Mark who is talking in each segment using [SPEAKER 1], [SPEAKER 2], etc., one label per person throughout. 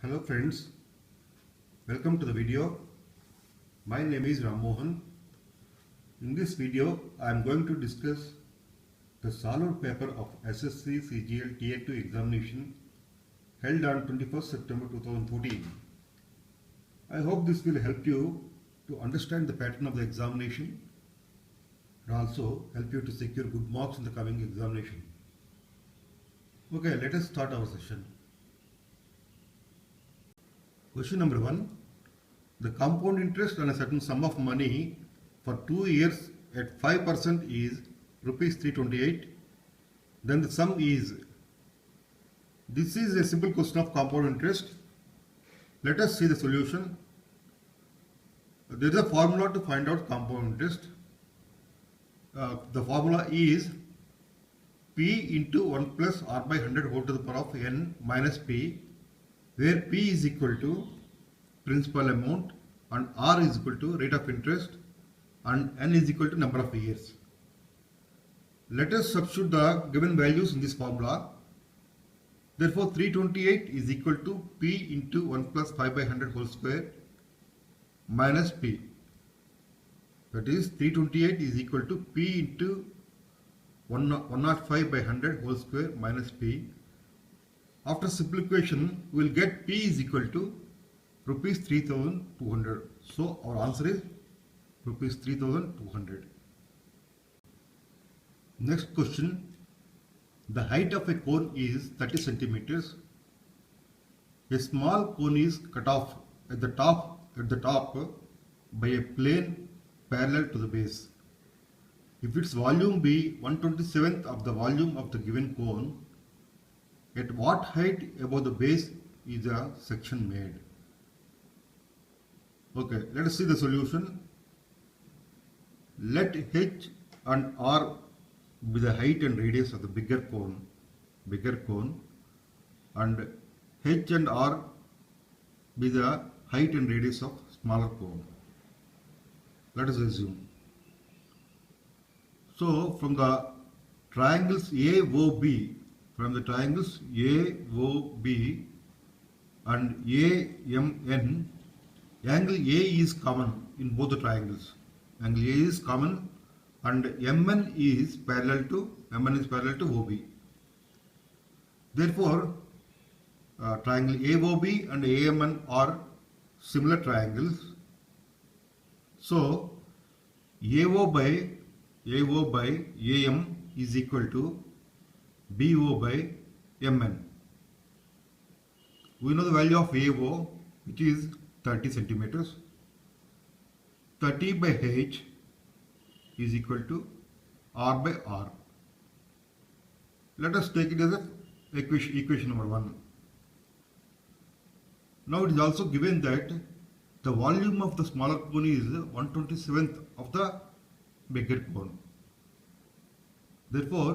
[SPEAKER 1] Hello friends, welcome to the video. My name is Ram Mohan. In this video, I am going to discuss the solved paper of SSC CGL Tier 2 examination held on 21st September 2014. I hope this will help you to understand the pattern of the examination and also help you to secure good marks in the coming examination. Okay, let us start our session. Question number 1. The compound interest on a certain sum of money for 2 years at 5% is rupees 328. Then the sum is. This is a simple question of compound interest. Let us see the solution. There is a formula to find out compound interest. The formula is P into 1 plus R by 100 whole to the power of N minus P, where P is equal to principal amount and R is equal to rate of interest and N is equal to number of years. Let us substitute the given values in this formula. Therefore, 328 is equal to P into 1 plus 5 by 100 whole square minus P. That is 328 is equal to P into 105 by 100 whole square minus P. After simplification, we will get P is equal to rupees 3200. So our answer is rupees 3200. Next question. The height of a cone is 30 centimeters. A small cone is cut off at the top by a plane parallel to the base. If its volume be 1/27th of the volume of the given cone, at what height above the base is the section made? Okay, let us see the solution. Let H and R be the height and radius of the bigger cone, and H and R be the height and radius of smaller cone. Let us assume. So from the triangles AOB and AMN, angle A is common in both the triangles. Angle A is common and MN is parallel to OB. Therefore, triangle AOB and AMN are similar triangles. So AO by AM is equal to BO by MN. We know the value of AO, which is 30 centimeters. 30 by H is equal to R by R. Let us take it as a equation number 1. Now it is also given that the volume of the smaller cone is 1/27th of the bigger cone. Therefore,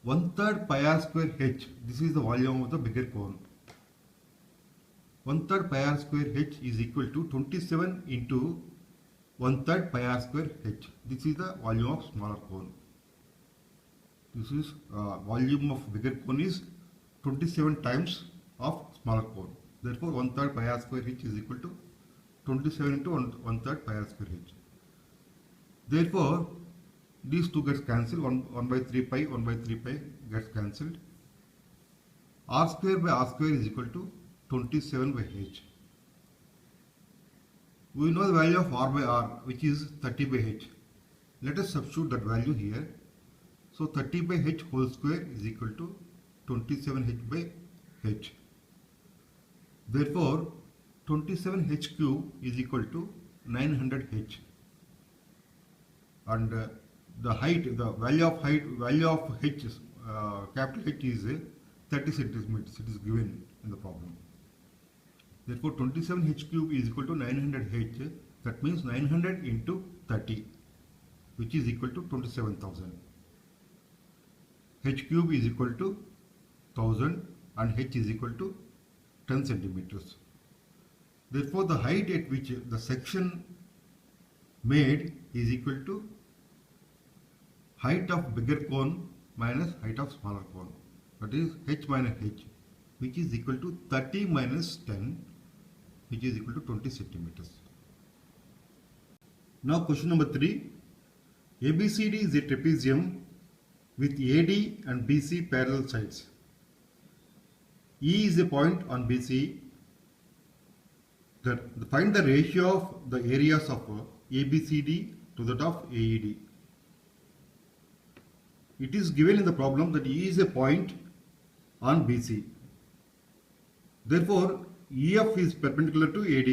[SPEAKER 1] 1/3 pi r square H, this is the volume of the bigger cone. 1/3 pi r square H is equal to 27 into 1/3 pi r square H. This is the volume of smaller cone. This is volume of bigger cone is 27 times of smaller cone. Therefore, 1/3 pi r square H is equal to 27 into 1/3 pi r square H. Therefore, these two gets cancelled. 1 by 3 pi gets cancelled. R square by R square is equal to 27 by H. We know the value of R by R, which is 30 by H. Let us substitute that value here. So 30 by H whole square is equal to 27H by H. Therefore, 27H cube is equal to 900H. And the value of H, capital H is 30 centimeters. It is given in the problem. Therefore, 27H cube is equal to 900H. That means 900 into 30, which is equal to 27,000. H cube is equal to 1000 and H is equal to 10 centimeters. Therefore, the height at which the section made is equal to height of bigger cone minus height of smaller cone. That is H minus H. which is equal to 30 minus 10, which is equal to 20 centimeters. Now question number 3. ABCD is a trapezium with AD and BC parallel sides. E is a point on BC. Find the ratio of the areas of ABCD to that of AED. It is given in the problem that E is a point on BC. Therefore, EF is perpendicular to AD.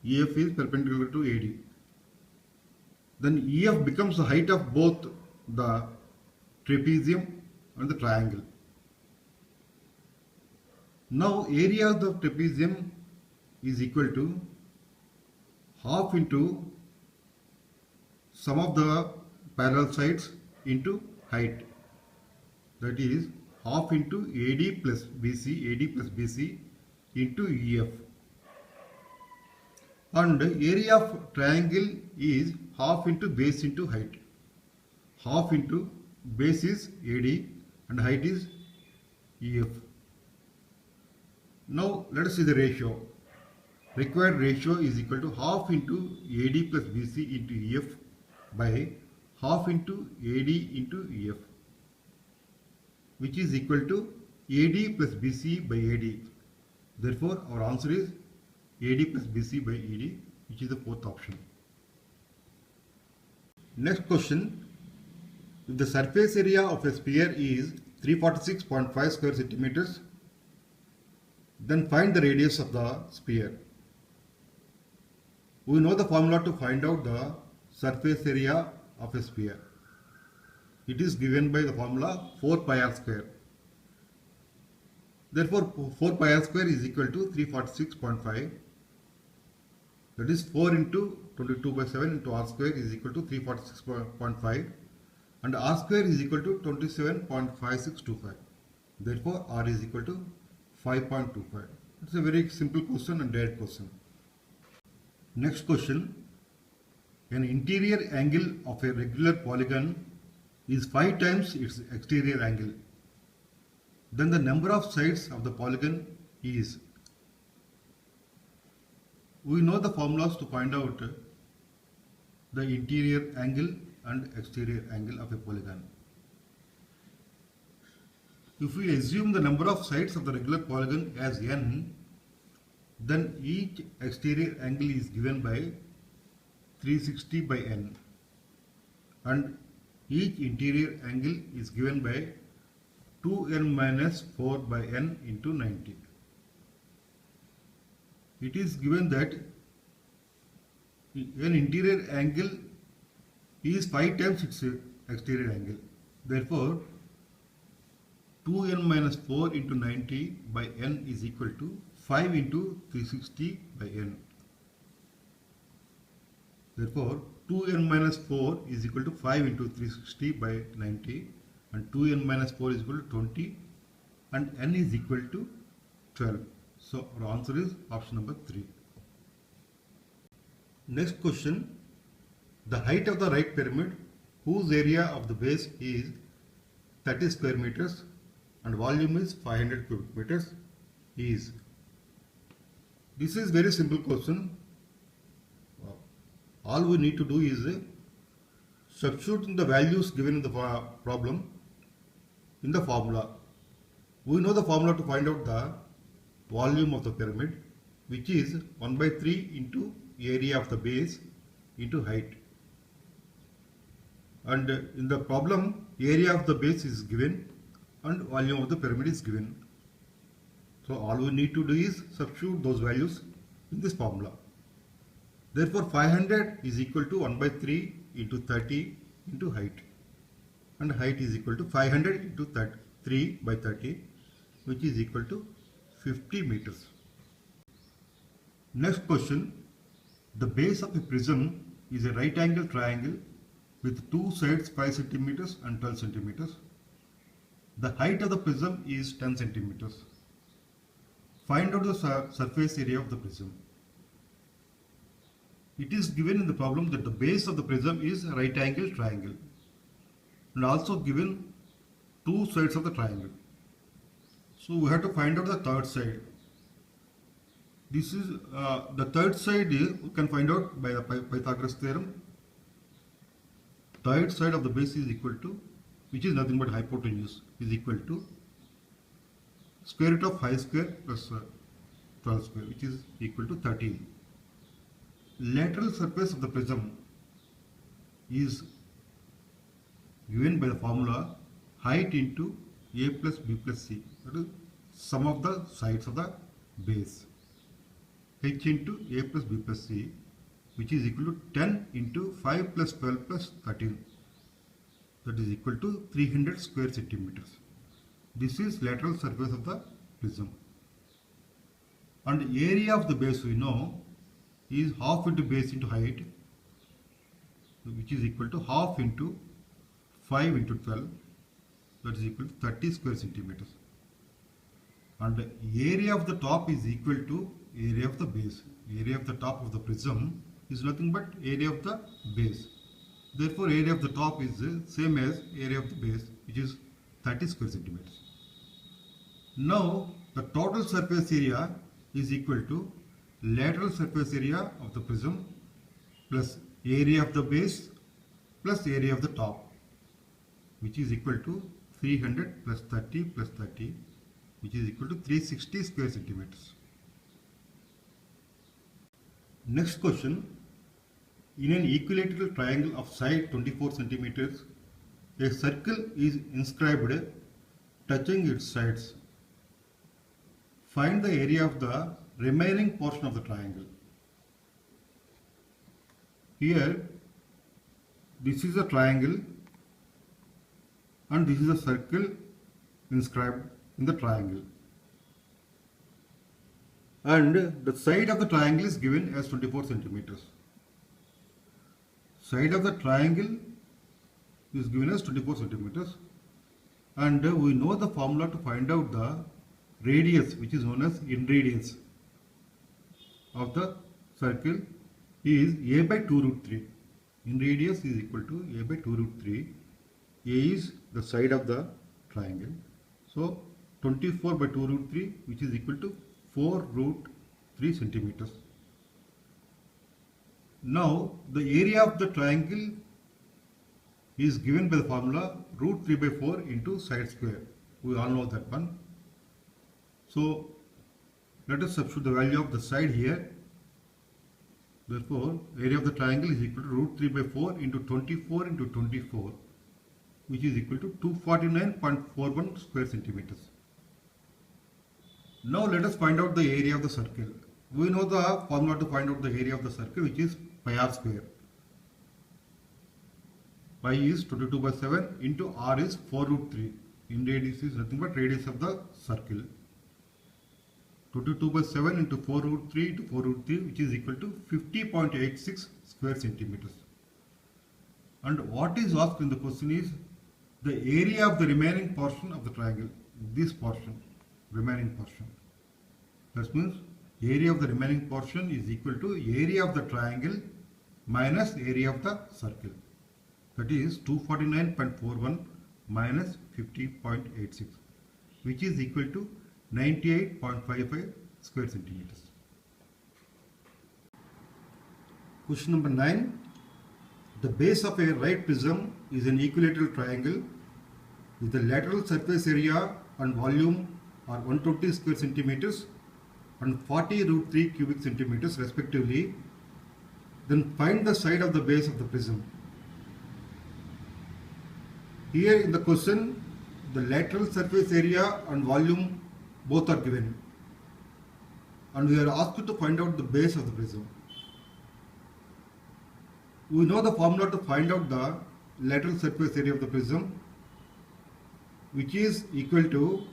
[SPEAKER 1] EF is perpendicular to AD. Then EF becomes the height of both the trapezium and the triangle. Now area of the trapezium is equal to half into sum of the parallel sides into height. That is half into AD plus BC into EF. And area of triangle is half into base into height. Half into base is AD and height is EF. Now let us see the ratio. Required ratio is equal to half into AD plus BC into EF by half into AD into EF, which is equal to AD plus BC by AD. Therefore, our answer is AD plus BC by ED, which is the fourth option. Next question. If the surface area of a sphere is 346.5 square centimeters, then find the radius of the sphere. We know the formula to find out the surface area of a sphere. It is given by the formula 4 pi r square. Therefore, 4 pi r square is equal to 346.5. That is 4 into 22 by 7 into r square is equal to 346.5, and r square is equal to 27.5625. Therefore, r is equal to 5.25. It's a very simple question and direct question. Next question. An interior angle of a regular polygon is 5 times its exterior angle. Then the number of sides of the polygon is. We know the formulas to find out the interior angle and exterior angle of a polygon. If we assume the number of sides of the regular polygon as n, then each exterior angle is given by 360 by n, and each interior angle is given by 2n minus 4 by n into 90. It is given that an interior angle is 5 times its exterior angle. Therefore, 2n minus 4 into 90 by n is equal to 5 into 360 by n. Therefore, 2n minus 4 is equal to 5 into 360 by 90, and 2n minus 4 is equal to 20, and n is equal to 12. So our answer is option number 3. Next question. The height of the right pyramid, whose area of the base is 30 square meters and volume is 500 cubic meters, is. This is very simple question. All we need to do is substitute the values given in the problem in the formula. We know the formula to find out the volume of the pyramid, which is 1 by 3 into area of the base into height. And in the problem, area of the base is given and volume of the pyramid is given. So all we need to do is substitute those values in this formula. Therefore, 500 is equal to 1 by 3 into 30 into height, and height is equal to 500 into 3 by 30, which is equal to 50 meters. Next question. The base of a prism is a right angle triangle with two sides 5 centimeters and 12 centimeters. The height of the prism is 10 centimeters. Find out the surface area of the prism. It is given in the problem that the base of the prism is a right angle triangle, and also given two sides of the triangle. So we have to find out the third side. This is the third side we can find out by the Pythagoras theorem. Third side of the base is equal to, which is nothing but hypotenuse, is equal to square root of 5 square plus 12 square, which is equal to 13. Lateral surface of the prism is given by the formula height into a plus b plus c, that is sum of the sides of the base, h into a plus b plus c, which is equal to 10 into 5 plus 12 plus 13, that is equal to 300 square centimeters. This is lateral surface of the prism. And area of the base we know is half into base into height, which is equal to half into 5 into 12, that is equal to 30 square centimeters. And area of the top is equal to area of the base. Area of the top of the prism is nothing but area of the base. Therefore, area of the top is the same as area of the base, which is 30 square centimeters. Now, the total surface area is equal to lateral surface area of the prism plus area of the base plus area of the top, which is equal to 300 plus 30 plus 30, which is equal to 360 square centimeters. Next question. In an equilateral triangle of side 24 centimeters, a circle is inscribed touching its sides. Find the area of the remaining portion of the triangle. Here, this is a triangle and this is a circle inscribed in the triangle. And the side of the triangle is given as 24 centimeters. Side of the triangle is given as 24 centimeters. And we know the formula to find out the radius, which is known as inradius of the circle, is a by 2 root 3. Inradius is equal to a by 2 root 3. A is the side of the triangle. So 24 by 2 root 3, which is equal to 4 root 3 centimeters. Now the area of the triangle is given by the formula root 3 by 4 into side square. We all know that one. So let us substitute the value of the side here. Therefore, area of the triangle is equal to root 3 by 4 into 24 into 24, which is equal to 249.41 square centimeters. Now let us find out the area of the circle. We know the formula to find out the area of the circle, which is pi r square. Pi is 22 by 7 into r is 4 root 3. In radius is nothing but radius of the circle. 22 by 7 into 4 root 3 into 4 root 3, which is equal to 50.86 square centimeters. And what is asked in the question is the area of the remaining portion of the triangle. This portion, remaining portion. That means area of the remaining portion is equal to area of the triangle minus area of the circle. That is 249.41 minus 50.86, which is equal to 98.55 square centimeters. Question number 9. The base of a right prism is an equilateral triangle with the lateral surface area and volume are 120 square centimeters and 40 root 3 cubic centimeters respectively. Then find the side of the base of the prism. Here in the question, the lateral surface area and volume both are given, and we are asked to find out the base of the prism. We know the formula to find out the lateral surface area of the prism, which is equal to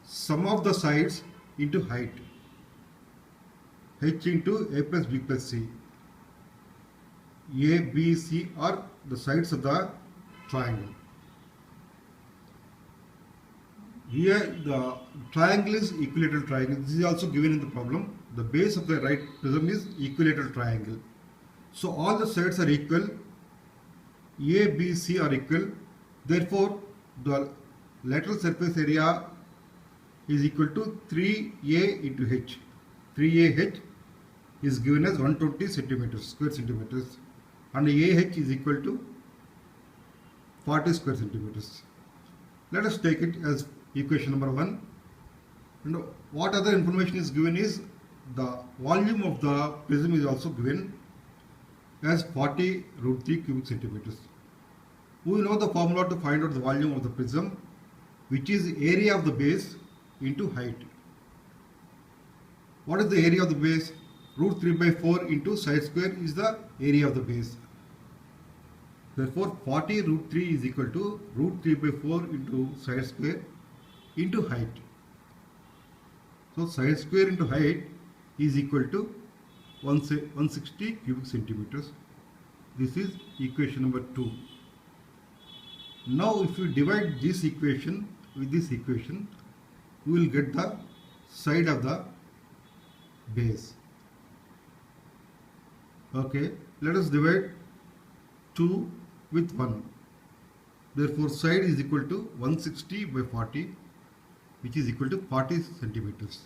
[SPEAKER 1] sum of the sides into height, h into a plus b plus c. A, B, C are the sides of the triangle. Here the triangle is equilateral triangle. This is also given in the problem. The base of the right prism is equilateral triangle. So all the sides are equal. A, B, C are equal. Therefore, the lateral surface area is equal to 3a into h. 3ah is given as 120 centimeters, square centimeters, and ah is equal to 40 square centimeters. Let us take it as equation number 1. And what other information is given is the volume of the prism is also given as 40 root 3 cubic centimeters. We know the formula to find out the volume of the prism, which is area of the base into height. What is the area of the base? Root 3 by 4 into side square is the area of the base. Therefore, 40 root 3 is equal to root 3 by 4 into side square into height. So, side square into height is equal to 160 cubic centimeters. This is equation number 2. Now, if you divide this equation with this equation, we will get the side of the base. Okay, let us divide 2 with 1. Therefore, side is equal to 160 by 40, which is equal to 40 centimeters.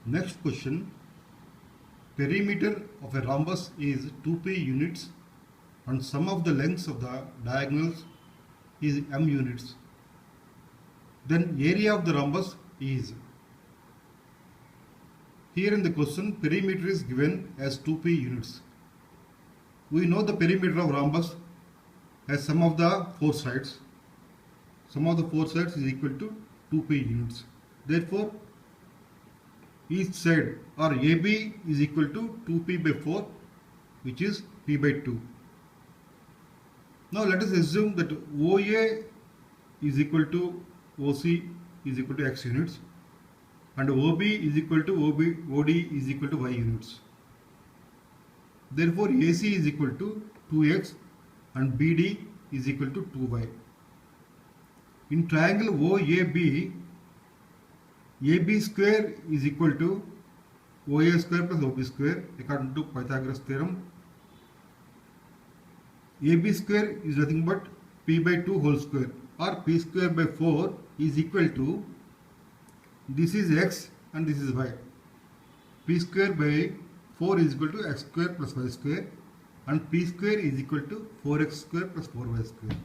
[SPEAKER 1] Next question. Perimeter of a rhombus is 2p units and sum of the lengths of the diagonals is m units. Then area of the rhombus is. Here in the question, perimeter is given as 2p units. We know the perimeter of rhombus as sum of the 4 sides. Sum of the 4 sides is equal to 2p units. Therefore, each side or AB is equal to 2p by 4, which is p by 2. Now let us assume that OA is equal to OC is equal to x units and OB is equal to OD is equal to y units. Therefore, AC is equal to 2x and BD is equal to 2y. In triangle OAB, AB square is equal to OA square plus OB square according to Pythagoras theorem. AB square is nothing but p by 2 whole square, or p square by 4 is equal to, this is x and this is y. P square by 4 is equal to x square plus y square, and p square is equal to 4x square plus 4y square.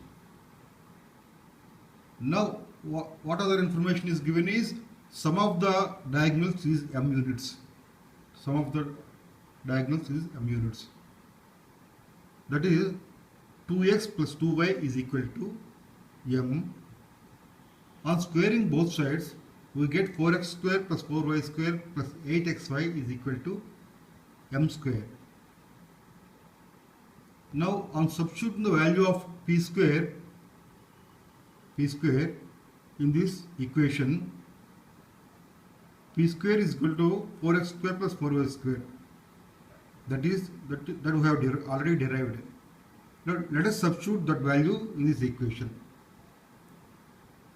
[SPEAKER 1] Now, what other information is given is sum of the diagonals is m units. Sum of the diagonals is m units. That is 2x plus 2y is equal to m. On squaring both sides, we get 4x square plus 4y square plus 8xy is equal to m square. Now, on substituting the value of p square in this equation, p square is equal to 4x square plus 4y square. That we have already derived. Now, let us substitute that value in this equation.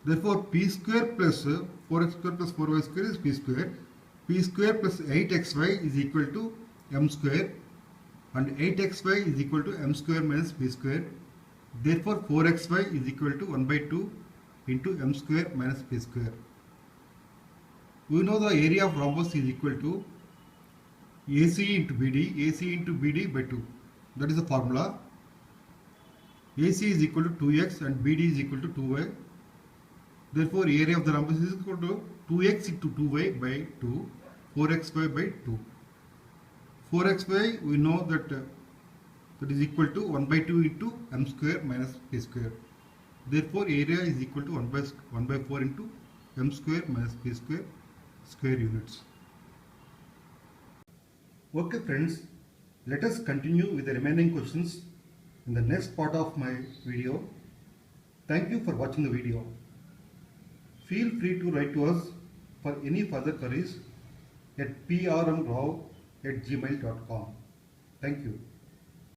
[SPEAKER 1] Therefore, p square plus 4x square plus 4y square is p square. P square plus 8xy is equal to m square, and 8xy is equal to m square minus p square. Therefore, 4xy is equal to 1 by 2 into m square minus p square. We know the area of rhombus is equal to AC into BD by 2. That is the formula. AC is equal to 2x and BD is equal to 2y. Therefore, area of the rhombus is equal to 2x into 2y by 2, 4xy by 2. 4xy we know that is equal to 1 by 2 into m square minus p square. Therefore, area is equal to 1 by 4 into m square minus p square square units. Okay friends, let us continue with the remaining questions in the next part of my video. Thank you for watching the video. Feel free to write to us for any further queries at prmrao@gmail.com. Thank you.